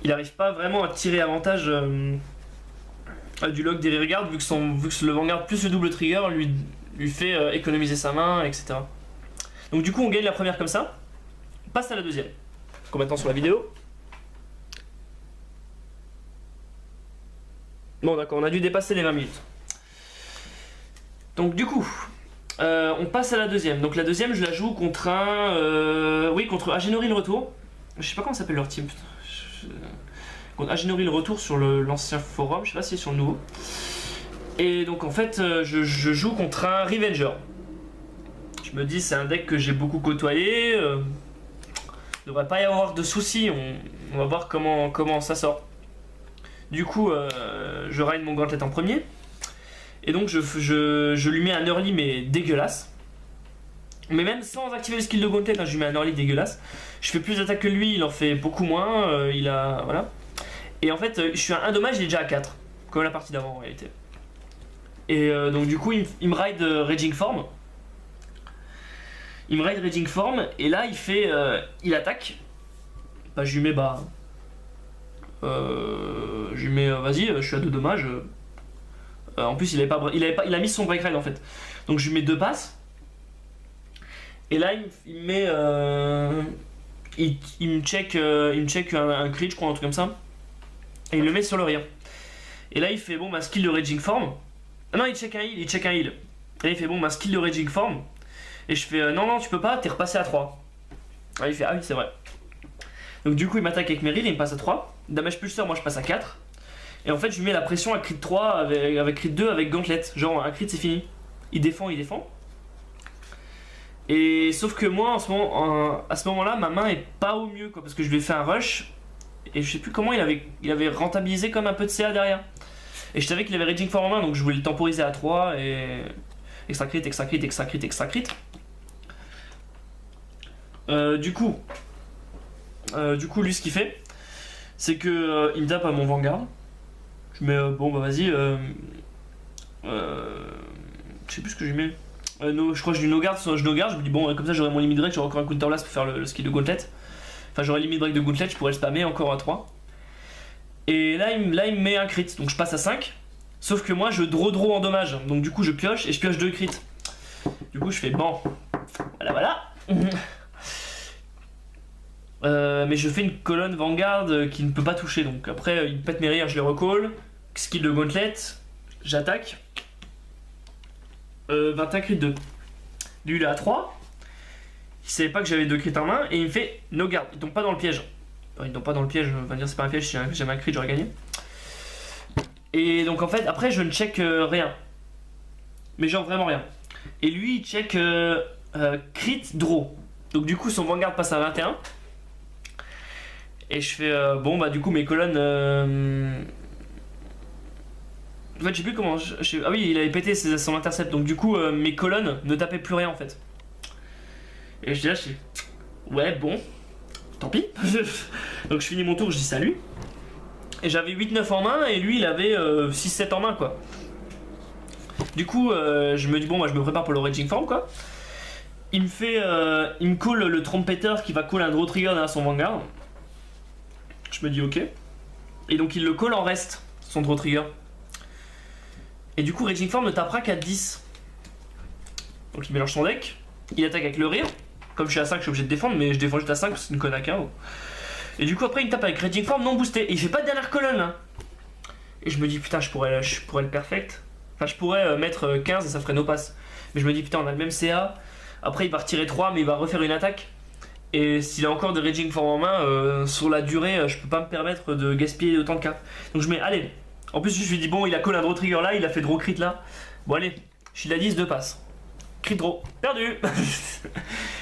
il n'arrive pas vraiment à tirer avantage du lock des rearguards vu que le vanguard plus le double trigger lui fait économiser sa main, etc. Donc du coup on gagne la première comme ça, on passe à la deuxième. Combien de temps sur la vidéo? Bon d'accord, on a dû dépasser les 20 minutes. Donc du coup, on passe à la deuxième. Donc la deuxième je la joue contre contre Agenori le retour. Je sais pas comment s'appelle leur team. Contre Agenori le retour sur l'ancien forum, je sais pas si c'est sur le nouveau. Et donc en fait je joue contre un Revenger. Je me dis c'est un deck que j'ai beaucoup côtoyé. Devrait pas y avoir de soucis, on va voir comment ça sort. Du coup je ride mon gauntlet en premier. Et donc je lui mets un early mais dégueulasse. Mais même sans activer le skill de gauntlet, je lui mets un early dégueulasse. Je fais plus d'attaques que lui, il en fait beaucoup moins. Voilà. Et en fait, je suis à 1 dommage, il est déjà à 4. Comme la partie d'avant en réalité. Et donc du coup, il me ride Raging Form. Il me ride Raging Form. Et là, il attaque. Bah, je lui mets je lui mets vas-y, je suis à 2 dommages. En plus, il a mis son break ride en fait. Donc je lui mets 2 passes. Et là, il me met. Il me check un crit, je crois, un truc comme ça. Et il le met sur le rear. Et là il fait bon ma skill de Raging Form. Ah non, il check un heal. Et là il fait bon ma skill de Raging Form. Et je fais non tu peux pas, t'es repassé à 3. Ah il fait ah oui c'est vrai. Donc du coup il m'attaque avec Meryl et il me passe à 3. Damage pulseur, moi je passe à 4. Et en fait je lui mets la pression à crit 3 avec crit 2 avec gauntlet. Genre un crit c'est fini. Il défend. Et sauf que moi à ce moment là ma main est pas au mieux quoi, parce que je lui ai fait un rush. Et je sais plus comment il avait rentabilisé comme un peu de CA derrière. Et je savais qu'il avait Raging Form en main, donc je voulais le temporiser à 3 et extra crit. Du coup lui ce qu'il fait, c'est que il me tape à mon Vanguard. Je mets bon bah vas-y. Je sais plus ce que je lui mets. Je crois que je lui no-guard, je me dis bon comme ça j'aurai mon limit break, j'aurai encore un counter blast pour faire le skill de gauntlet. Enfin j'aurais limit break de gauntlet, je pourrais le spammer encore à 3. Et là il me met un crit, donc je passe à 5. Sauf que moi je draw en dommage, donc du coup je pioche et je pioche 2 crits. Du coup je fais bon, voilà. Mais je fais une colonne Vanguard qui ne peut pas toucher, donc après il pète mes rires, je les recall. Skill de gauntlet, j'attaque. 21 crit 2. Lui il est à 3. Il savait pas que j'avais 2 crits en main et il me fait no guard. Il tombe pas dans le piège. Enfin, il tombe pas dans le piège, on va dire c'est pas un piège, si j'avais un crit j'aurais gagné. Et donc en fait après je ne check rien. Mais genre vraiment rien. Et lui il check crit draw. Donc du coup son Vanguard passe à 21. Et je fais bon bah du coup mes colonnes en fait je sais plus comment ah oui il avait pété son intercept, donc du coup mes colonnes ne tapaient plus rien en fait. Et je dis là, je dis ouais bon, tant pis. Donc je finis mon tour, je dis salut. Et j'avais 8-9 en main et lui il avait 6-7 en main quoi. Du coup je me dis bon moi je me prépare pour le Raging Form quoi. Il me call le trompetteur qui va call un draw trigger derrière son Vanguard. Je me dis ok. Et donc il le call en reste, son draw trigger. Et du coup Raging Form ne tapera qu'à 10. Donc il mélange son deck. Il attaque avec le rear. Comme je suis à 5 je suis obligé de défendre, mais je défends juste à 5 parce que c'est une conne à KO. Et du coup après il me tape avec Raging Form non boosté. Et il fait pas de dernière colonne hein. Et je me dis putain je pourrais le perfect. Enfin je pourrais mettre 15 et ça ferait no pass. Mais je me dis putain on a le même CA. Après il va retirer 3 mais il va refaire une attaque. Et s'il a encore de Raging Form en main, sur la durée je peux pas me permettre de gaspiller autant de cartes. Donc je mets allez. En plus je lui dis bon il a call un draw trigger là, il a fait draw crit là. Bon allez, je la 10 de passe. Crit draw, perdu.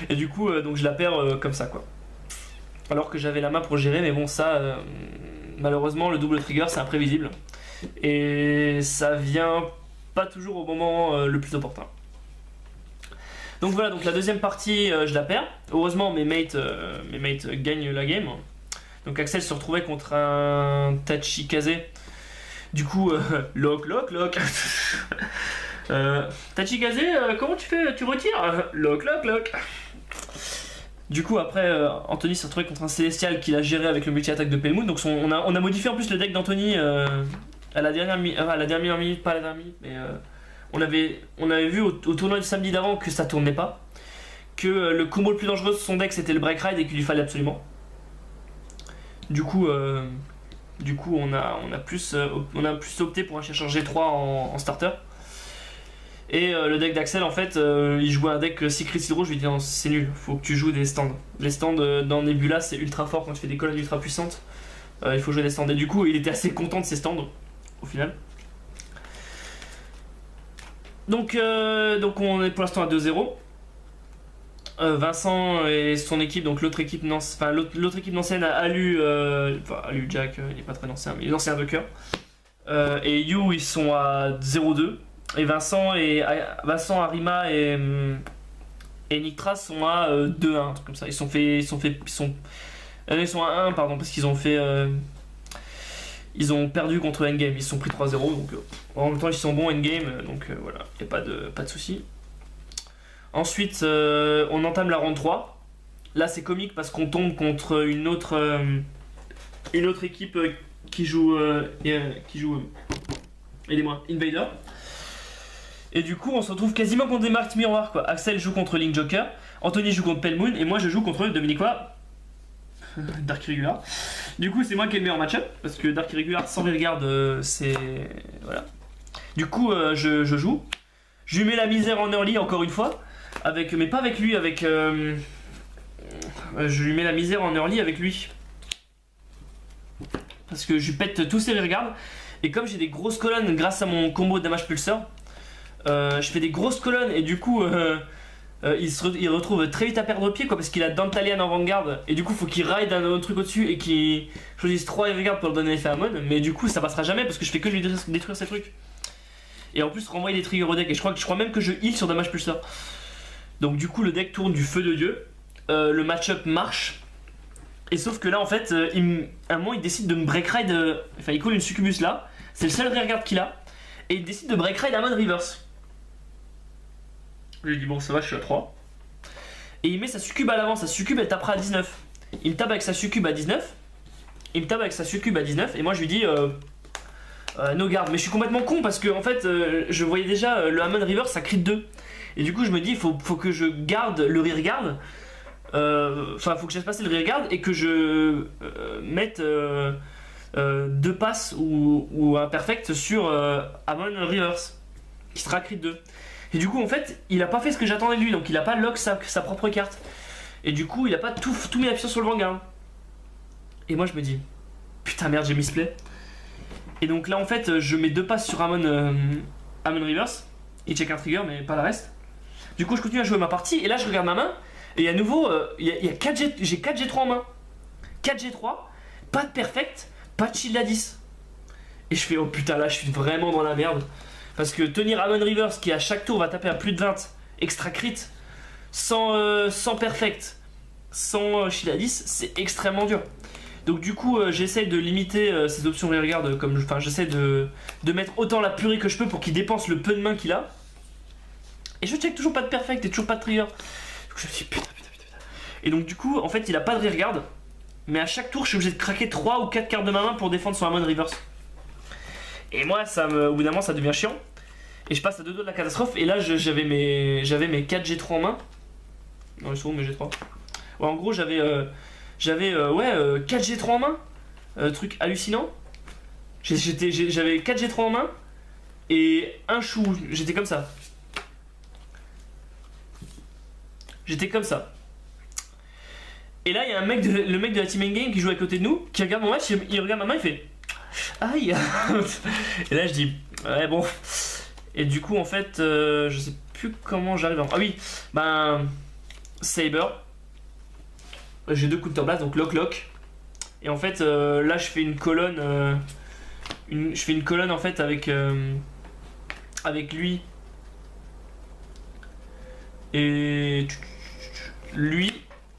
Et du coup donc je la perds comme ça quoi. Alors que j'avais la main pour gérer, mais bon ça malheureusement le double trigger c'est imprévisible. Et ça vient pas toujours au moment le plus opportun. Donc voilà, donc la deuxième partie je la perds. Heureusement mes mates gagnent la game. Donc Axel se retrouvait contre un Tachikaze. Du coup lock. Tachikaze, comment tu fais? Tu retires? Lock. Du coup, après, Anthony s'est retrouvé contre un Célestial qu'il a géré avec le multi-attaque de Pelmoon. Donc on a modifié en plus le deck d'Anthony à la dernière minute, pas à la dernière minute, mais on avait vu au tournoi du samedi d'avant que ça tournait pas. Que le combo le plus dangereux de son deck c'était le Break Ride et qu'il lui fallait absolument. Du coup, on a plus opté pour un chercheur G3 en starter. Et le deck d'Axel, en fait, il jouait un deck Secret Hydro. Je lui ai dit non, c'est nul, faut que tu joues des stands. Les stands dans Nebula, c'est ultra fort quand tu fais des colonnes ultra puissantes. Il faut jouer des stands. Et du coup, il était assez content de ses stands au final. Donc on est pour l'instant à 2-0. Vincent et son équipe, donc l'autre équipe nancéenne a lu Jack, il n'est pas très nancéen, mais il est nancéen de cœur. Et You, ils sont à 0-2. Et Vincent, Arima et Nictras sont à 2-1, un truc comme ça. Ils sont à 1, pardon, parce qu'ils ont fait. Ils ont perdu contre Endgame, ils se sont pris 3-0, donc en même temps ils sont bons Endgame, donc voilà, il n'y a pas de souci. Ensuite, on entame la ronde 3. Là, c'est comique parce qu'on tombe contre une autre équipe qui joue aidez-moi, Invader. Et du coup, on se retrouve quasiment contre des marques miroirs, quoi. Axel joue contre Link Joker, Anthony joue contre Pelmoon, et moi je joue contre Dominicois Dark Irregular. Du coup, c'est moi qui ai le meilleur match-up parce que Dark Irregular sans regarde, c'est. Voilà. Du coup, je joue. Je lui mets la misère en early encore une fois. Mais pas avec lui, je lui mets la misère en early avec lui. Parce que je lui pète tous ses regards. Et comme j'ai des grosses colonnes grâce à mon combo de damage pulseur, je fais des grosses colonnes et du coup il retrouve très vite à perdre pied quoi, parce qu'il a Dantalian en vanguard et du coup faut qu'il ride un autre truc au dessus et qu'il choisisse 3 regards pour le donner l'effet Amon, mais du coup ça passera jamais parce que je fais que lui détruire ses trucs. Et en plus renvoyer des triggers au deck, et je crois même que je heal sur damage pulseur. Donc du coup le deck tourne du feu de dieu, le match-up marche. Et sauf que là en fait, à un moment il décide de me break ride, enfin il colle une succubus là, c'est le seul rearguard qu'il a, et il décide de break ride Amon reverse. Je lui dis bon ça va, je suis à 3. Et il met sa succube à l'avant, sa succube elle tapera à 19. Il me tape avec sa succube à 19. Il me tape avec sa succube à 19 et moi je lui dis no guard. Mais je suis complètement con parce que en fait je voyais déjà le Amon reverse ça crit 2. Et du coup je me dis faut que je garde le rear guard. Enfin faut que je laisse passer le rear guard et que je mette 2 passes ou un perfect sur Amon reverse qui sera crit 2. Et du coup en fait il a pas fait ce que j'attendais de lui, donc il a pas lock sa propre carte. Et du coup il a pas tout mis la puissance sur le vanguard. Et moi je me dis putain merde j'ai misplay. Et donc là en fait je mets 2 passes sur Amon reverse. Il check un trigger mais pas le reste. Du coup je continue à jouer ma partie et là je regarde ma main. Et à nouveau j'ai 4 G3 en main. 4 G3, pas de perfect, pas de shield à 10. Et je fais oh putain là je suis vraiment dans la merde. Parce que tenir Amon reverse qui à chaque tour va taper à plus de 20 extra crit sans perfect, sans shield à 10, c'est extrêmement dur. Donc du coup j'essaie de limiter ces options rearguard, j'essaie de mettre autant la purée que je peux pour qu'il dépense le peu de main qu'il a. Et je check toujours pas de perfect et toujours pas de trigger. Donc je me dis putain. Et donc du coup en fait il a pas de rearguard, mais à chaque tour je suis obligé de craquer 3 ou 4 cartes de ma main pour défendre son Amon reverse. Et moi au bout d'un moment ça devient chiant. Et je passe à 2 doigts de la catastrophe. Et là j'avais mes 4 G3 en main. Non ils sont où mes G3 ? Ouais en gros j'avais 4 G3 en main. Truc hallucinant. J'avais 4 G3 en main. Et un chou. J'étais comme ça. Et là il y a le mec de la team endgame qui joue à côté de nous, qui regarde mon match, il regarde ma main, il fait aïe. Et là je dis ouais bon. Et du coup en fait je sais plus comment j'arrive à... Ah oui, Saber. J'ai 2 counter blast donc lock. Et en fait là je fais une colonne en fait avec lui et lui,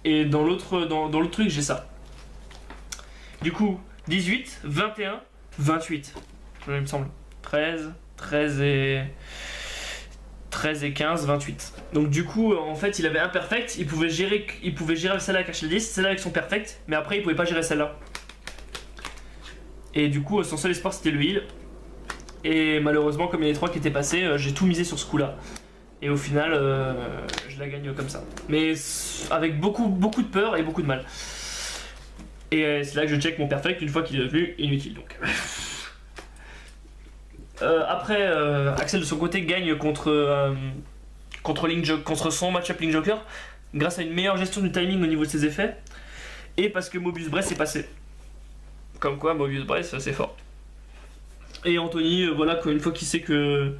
et dans l'autre truc j'ai ça. Du coup 18, 21, 28 il me semble. 13 13 et 15, 28. Donc du coup, en fait, il avait un perfect, il pouvait gérer celle-là avec H10, celle-là avec son perfect, mais après il pouvait pas gérer celle-là. Et du coup, son seul espoir c'était le heal. Et malheureusement, comme il y a les 3 qui étaient passés, j'ai tout misé sur ce coup-là. Et au final, je la gagne comme ça. Mais avec beaucoup de peur et beaucoup de mal. Et c'est là que je check mon perfect une fois qu'il est devenu inutile. Donc. Après, Axel de son côté gagne contre son match-up Link Joker grâce à une meilleure gestion du timing au niveau de ses effets et parce que Mobius Bress est passé. Comme quoi, Mobius Bress, c'est fort. Et Anthony, voilà, une fois qu'il sait que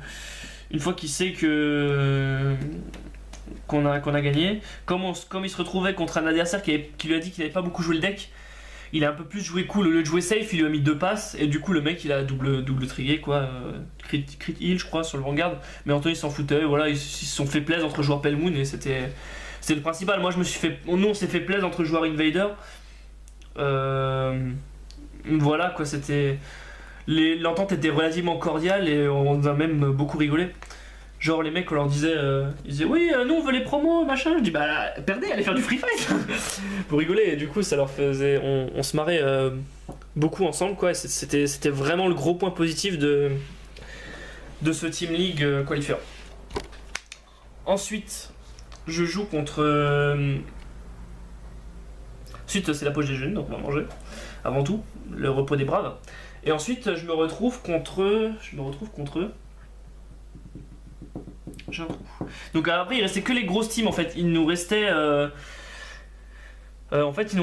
qu'on a gagné, comme il se retrouvait contre un adversaire qui lui a dit qu'il n'avait pas beaucoup joué le deck, il a un peu plus joué cool. Au lieu de jouer safe, il lui a mis 2 passes et du coup le mec il a double trigué quoi, crit heal je crois sur le Vanguard. Mais Anthony s'en foutait, voilà, ils se sont fait plaisir entre joueurs Pelmoon et c'était le principal. Moi nous on s'est fait plaisir entre joueurs Invader. Voilà quoi, l'entente était relativement cordiale et on a même beaucoup rigolé. Genre les mecs on leur disait, ils disaient oui nous on veut les promos machin, je dis bah perdez, allez faire du free fight pour rigoler et du coup ça leur faisait, on se marrait beaucoup ensemble quoi. C'était vraiment le gros point positif de ce Team League qualifier. Ensuite je joue contre ensuite c'est la pause des jeunes donc on va manger avant tout, le repos des braves. Et ensuite je me retrouve contre eux. J'ai un trou. Donc après il restait que les grosses teams en fait. Il nous restait en fait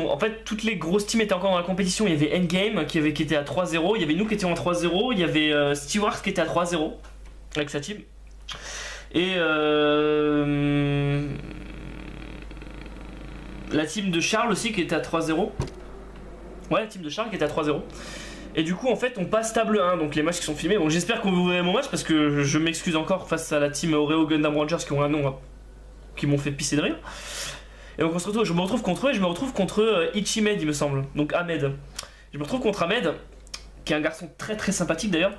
toutes les grosses teams étaient encore dans la compétition. Il y avait Endgame qui était à 3-0, il y avait nous qui étions à 3-0, il y avait Stewart qui était à 3-0 avec sa team. Et la team de Charles aussi qui était à 3-0. Ouais, la team de Charles qui était à 3-0. Et du coup en fait on passe table 1, donc les matchs qui sont filmés. Donc j'espère qu'on vous verrez mon match parce que je m'excuse encore face à la team Oreo Gundam Rangers qui ont un nom qui m'ont fait pisser de rire. Et donc je me retrouve contre eux et je me retrouve contre Ichimed il me semble, donc Ahmed. Je me retrouve contre Ahmed, qui est un garçon très très sympathique d'ailleurs.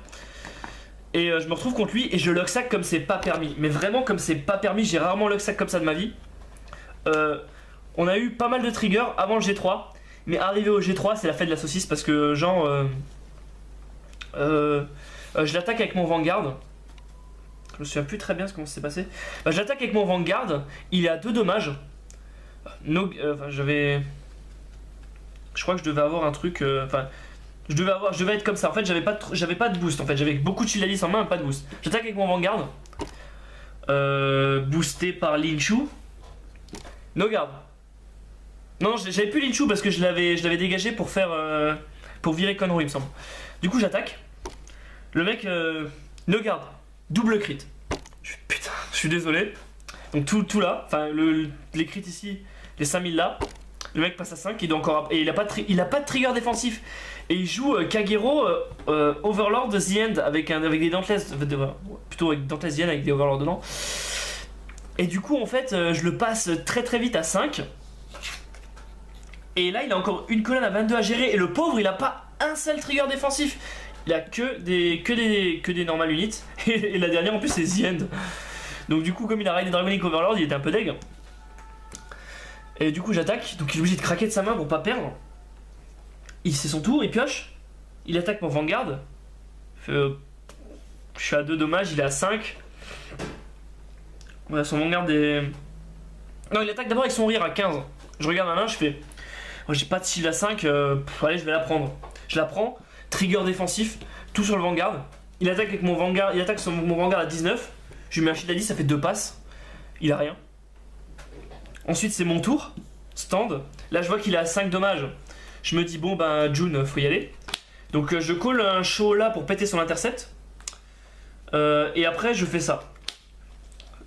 Et je me retrouve contre lui et je luck-sack comme c'est pas permis. Mais vraiment comme c'est pas permis, j'ai rarement luck-sack comme ça de ma vie. On a eu pas mal de triggers avant le G3. Mais arrivé au G3 c'est la fête de la saucisse parce que genre je l'attaque avec mon Vanguard. Je me souviens plus très bien comment ça s'est passé. Je l'attaque avec mon Vanguard, il est à 2 dommages. Je crois que je devais avoir un truc. Je devais être comme ça. En fait j'avais pas de boost en fait. J'avais beaucoup de shield Alice en main, pas de boost. J'attaque avec mon Vanguard. Boosté par Linchu. No guard. Non, j'avais plus Linchu parce que je l'avais dégagé pour faire pour virer Conroe il me semble. Du coup j'attaque. Le mec no guard, double crit. Putain, je suis désolé. Donc tout là, enfin les crits ici, les 5000 là. Le mec passe à 5, il doit encore et il a pas de trigger défensif et il joue Kagero Overlord The End avec des Dauntless, plutôt avec Dauntless The End avec des Overlords dedans. Et du coup en fait je le passe très très vite à 5. Et là il a encore une colonne à 22 à gérer et le pauvre il a pas un seul trigger défensif. Il a que des normal units et la dernière en plus c'est The End. Donc du coup comme il a raidé Dragonic Overlord il était un peu deg. Et du coup j'attaque, donc il est obligé de craquer de sa main pour pas perdre. Il c'est son tour, il pioche. Il attaque mon Vanguard. Je suis à 2 dommages, il est à 5. Voilà son Vanguard est... Non il attaque d'abord avec son rire à 15. Je regarde la main, je fais... Oh, j'ai pas de shield à 5, allez je vais la prendre. Je la prends, trigger défensif, tout sur le Vanguard. Il attaque avec mon Vanguard, il attaque sur mon Vanguard à 19. Je lui mets un shield à 10, ça fait 2 passes. Il a rien. Ensuite c'est mon tour, stand. Là je vois qu'il est à 5 dommages. Je me dis bon ben June faut y aller. Donc je call un show là pour péter son intercept. Et après je fais ça.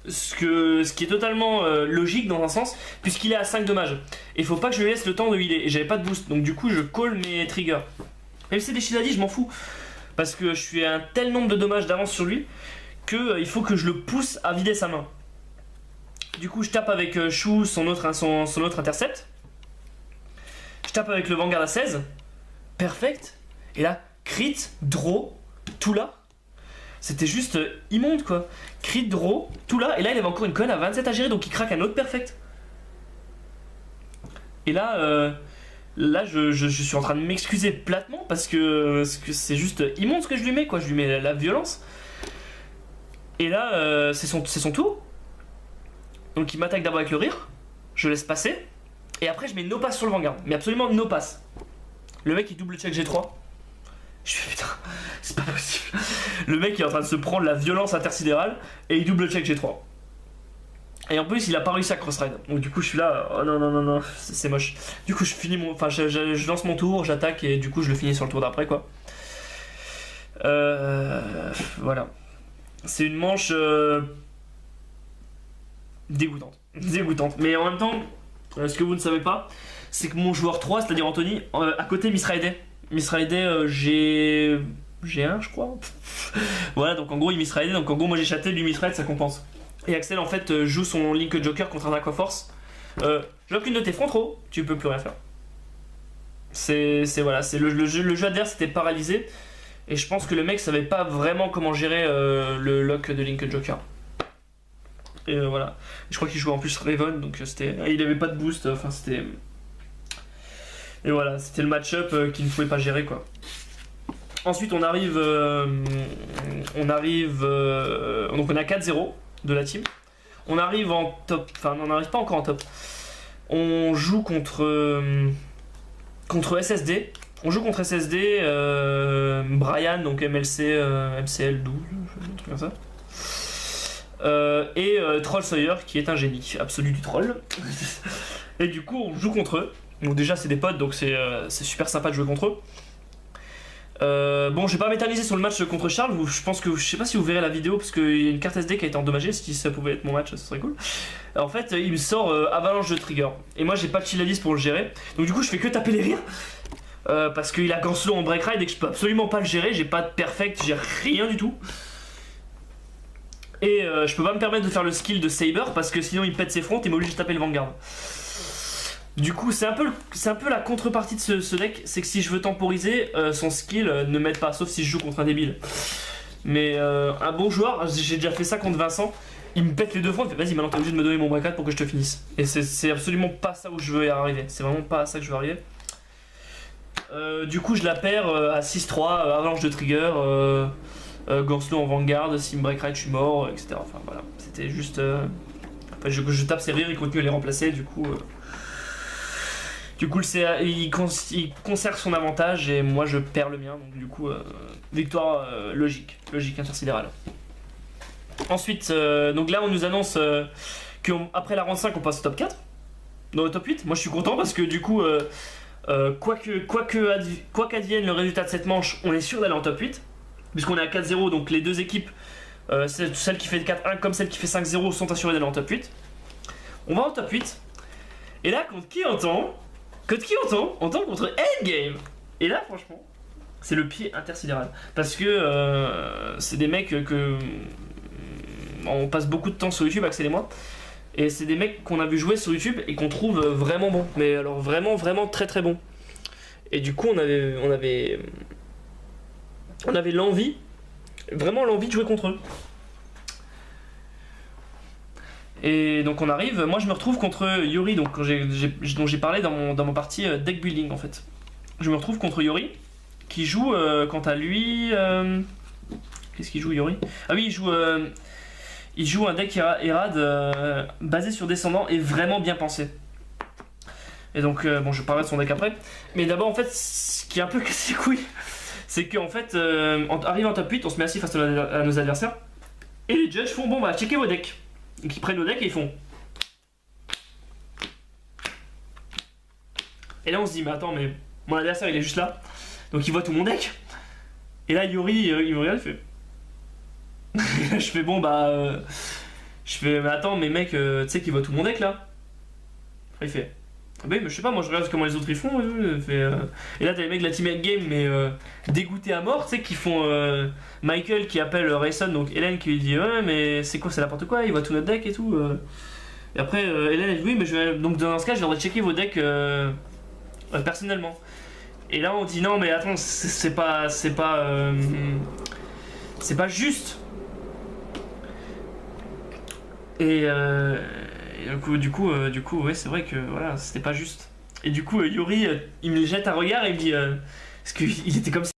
Ce qui est totalement logique dans un sens, puisqu'il est à 5 dommages. Et il faut pas que je lui laisse le temps de healer. Et j'avais pas de boost, donc du coup je call mes triggers. Même si c'est des shields à 10, je m'en fous. Parce que je suis à un tel nombre de dommages d'avance sur lui que il faut que je le pousse à vider sa main. Du coup je tape avec Shu son autre intercept. Je tape avec le Vanguard à 16. Perfect. Et là, crit, draw, tout là. C'était juste immonde quoi. Crit, draw, tout là, et là il avait encore une conne à 27 à gérer, donc il craque un autre perfect. Et là, je suis en train de m'excuser platement parce que c'est juste immonde ce que je lui mets quoi, je lui mets la violence. Et là, c'est son tour. Donc il m'attaque d'abord avec le rire, je laisse passer, et après je mets no pass sur le Vanguard, mais absolument no pass. Le mec il double check G3. Je fais putain, c'est pas possible. Le mec il est en train de se prendre la violence intersidérale et il double check G3. Et en plus il a pas réussi à cross-ride. Donc du coup je suis là, oh non non non non, c'est moche. Du coup je finis mon. Enfin je lance mon tour, j'attaque et du coup je le finis sur le tour d'après quoi. Voilà. C'est une manche dégoûtante. Dégoûtante. Mais en même temps, ce que vous ne savez pas, c'est que mon joueur 3, c'est-à-dire Anthony, à côté misridait. Misridait G1 je crois. Voilà, donc en gros il misridait, donc en gros moi j'ai chaté, lui misride, ça compense. Et Axel en fait joue son Link Joker contre un Aquaforce. Bloque une de tes fronts trop, tu peux plus rien faire. C'est voilà, c'est le jeu adverse était paralysé. Et je pense que le mec savait pas vraiment comment gérer le lock de Link Joker. Et voilà. Je crois qu'il jouait en plus Raven, donc c'était. Il avait pas de boost, enfin c'était. Et voilà, c'était le match-up qu'il ne pouvait pas gérer quoi. Ensuite on arrive. Donc on a 4-0 de la team. On arrive en top. Enfin on n'arrive pas encore en top. On joue contre SSD. On joue contre SSD, Brian, donc MLC, MCL 12, un truc comme ça. Et Troll Sawyer, qui est un génie absolu du troll. Et du coup, on joue contre eux. Donc déjà, c'est des potes, donc c'est super sympa de jouer contre eux. Bon, je vais pas m'éterniser sur le match contre Charles. Je pense que je sais pas si vous verrez la vidéo parce qu'il y a une carte SD qui a été endommagée. Si ça pouvait être mon match, ça serait cool. En fait, il me sort avalanche de trigger. Et moi, j'ai pas de Chiladis pour le gérer. Donc du coup, je fais que taper les rires. Parce qu'il a Ganslo en break ride et que je peux absolument pas le gérer, j'ai pas de perfect, j'ai rien du tout. Et je peux pas me permettre de faire le skill de Saber parce que sinon il pète ses fronts et m'oblige de taper le Vanguard. Du coup c'est un peu la contrepartie de ce deck, c'est que si je veux temporiser, son skill ne m'aide pas, sauf si je joue contre un débile. Mais un bon joueur, j'ai déjà fait ça contre Vincent, il me pète les deux fronts, il fait vas-y maintenant t'es obligé de me donner mon break ride pour que je te finisse. Et c'est absolument pas ça où je veux y arriver, c'est vraiment pas à ça que je veux arriver. Du coup je la perds à 6-3, avalanche de trigger, Ganslo en Vanguard, si me break ride je suis mort, etc. Enfin voilà, c'était juste... Enfin, je tape ses rires, il continue à les remplacer, du coup il conserve son avantage et moi je perds le mien, donc du coup victoire logique intersidérale. Ensuite, donc là on nous annonce qu'après la round 5 on passe au top 4, non au top 8, moi je suis content parce que du coup... quoi qu'advienne le résultat de cette manche, on est sûr d'aller en top 8 puisqu'on est à 4-0, donc les deux équipes, celle qui fait 4-1 comme celle qui fait 5-0 sont assurées d'aller en top 8. On va en top 8 et là contre qui on tombe contre Endgame. Et là franchement c'est le pied intersidéral parce que c'est des mecs que on passe beaucoup de temps sur YouTube, Axel et moi. Et c'est des mecs qu'on a vu jouer sur YouTube et qu'on trouve vraiment bons. Mais alors vraiment, vraiment très très bons. Et du coup, on avait l'envie, vraiment l'envie de jouer contre eux. Et donc on arrive, moi je me retrouve contre Yori, donc dont j'ai parlé dans mon partie deck building en fait. Je me retrouve contre Yori, qui joue quant à lui... Qu'est-ce qu'il joue Yori? Ah oui, il joue un deck Erad basé sur descendant et vraiment bien pensé. Et donc, bon, je parlerai de son deck après. Mais d'abord, en fait, ce qui est un peu cassé les couilles, c'est qu'en fait, on arrive en top 8, on se met assis face à nos adversaires. Et les judges font, bon, bah, checker vos decks. Donc, ils prennent nos decks et ils font. Et là, on se dit, mais attends, mais mon adversaire, il est juste là. Donc, il voit tout mon deck. Et là, Yori, il me regarde, il fait. Je fais bon bah je fais mais attends mais mec tu sais qu'il voit tout mon deck là. Après il fait ah bah mais je sais pas, moi je regarde comment les autres ils font et là t'as les mecs de la team game mais dégoûtés à mort, tu sais qui font Michael qui appelle Rayson, donc Hélène qui lui dit ouais mais c'est quoi, c'est n'importe quoi, il voit tout notre deck et tout et après Hélène elle dit oui mais donc dans ce cas je devrais checker vos decks personnellement. Et là on dit non mais attends c'est pas C'est pas juste. Et du coup, ouais, c'est vrai que voilà, c'était pas juste. Et du coup, Yuri, il me jette un regard et il me dit, parce qu'il était comme ça.